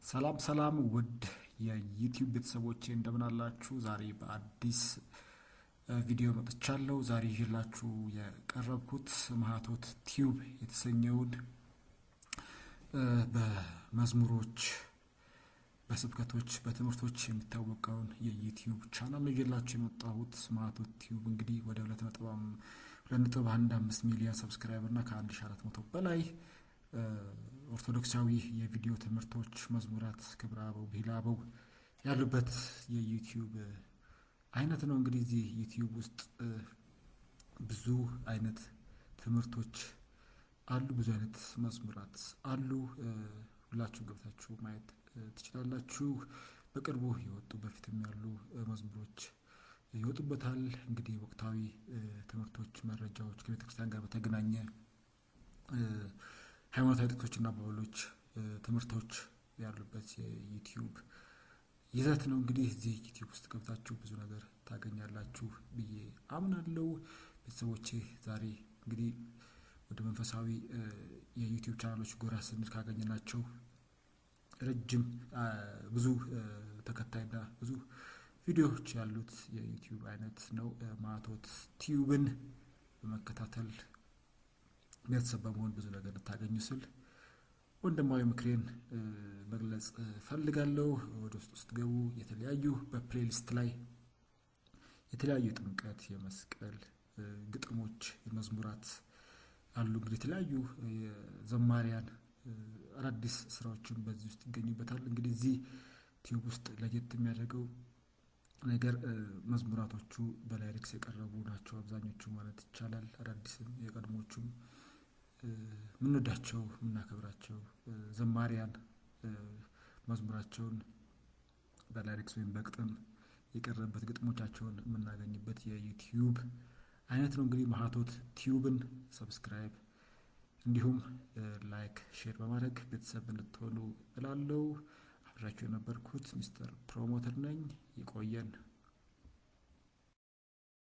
ሰላም ውድ የዩቲዩብ ቤተሰቦቼ እንደምን አላችሁ? ዛሬ በአዲስ ቪዲዮ መጥቻለሁ። ዛሬ ይዤላችሁ የቀረብኩት ማህቶት ቲዩብ የተሰኘውን በመዝሙሮች፣ በስብከቶች፣ በትምህርቶች የሚታወቀውን የዩቲዩብ ቻናል ነው ይዤላችሁ የመጣሁት። ማህቶት ቲዩብ እንግዲህ ወደ 2.15 ሚሊዮን ሰብስክራይበር እና ከ1400 በላይ ኦርቶዶክሳዊ የቪዲዮ ትምህርቶች፣ መዝሙራት፣ ክብረ አበው፣ ብሂለ አበው ያሉበት የዩቲዩብ አይነት ነው። እንግዲህ እዚህ ዩቲዩብ ውስጥ ብዙ አይነት ትምህርቶች አሉ፣ ብዙ አይነት መዝሙራት አሉ። ሁላችሁ ገብታችሁ ማየት ትችላላችሁ። በቅርቡ የወጡ በፊትም ያሉ መዝሙሮች ይወጡበታል። እንግዲህ ወቅታዊ ትምህርቶች፣ መረጃዎች ከቤተክርስቲያን ጋር በተገናኘ ሃይማኖታዊ ጥቅሶችና አባባሎች፣ ትምህርቶች ያሉበት የዩቲዩብ ይዘት ነው። እንግዲህ እዚህ ዩቲዩብ ውስጥ ገብታችሁ ብዙ ነገር ታገኛላችሁ ብዬ አምናለሁ። ቤተሰቦቼ ዛሬ እንግዲህ ወደ መንፈሳዊ የዩቲዩብ ቻናሎች ጎራ ስንል ካገኘናቸው ረጅም ብዙ ተከታይና ብዙ ቪዲዮዎች ያሉት የዩቲዩብ አይነት ነው። ማህቶት ቲዩብን በመከታተል ቤተሰብ በመሆን ብዙ ነገር ልታገኙ ስል ወንድማዊ ምክሬን መግለጽ ፈልጋለሁ። ወደ ውስጥ ገቡ። የተለያዩ በፕሌሊስት ላይ የተለያዩ የጥምቀት፣ የመስቀል ግጥሞች፣ መዝሙራት አሉ። እንግዲህ የተለያዩ ዘማሪያን አዳዲስ ስራዎችን በዚህ ውስጥ ይገኙበታል። እንግዲህ እዚህ ቲዩብ ውስጥ ለየት የሚያደርገው ነገር መዝሙራቶቹ በላይሪክስ የቀረቡ ናቸው አብዛኞቹ ማለት ይቻላል። አዳዲስም የቀድሞቹም ምንወዳቸው ምናከብራቸው ዘማሪያን መዝሙራቸውን በላይሪክስ ወይም በግጥም የቀረበበት ግጥሞቻቸውን የምናገኝበት የዩቲዩብ አይነት ነው። እንግዲህ ማህቶት ቲዩብን ሰብስክራይብ እንዲሁም ላይክ፣ ሼር በማድረግ ቤተሰብ እንድትሆኑ እላለሁ። አብራችሁ የነበርኩት ሚስተር ፕሮሞተር ነኝ። ይቆየን።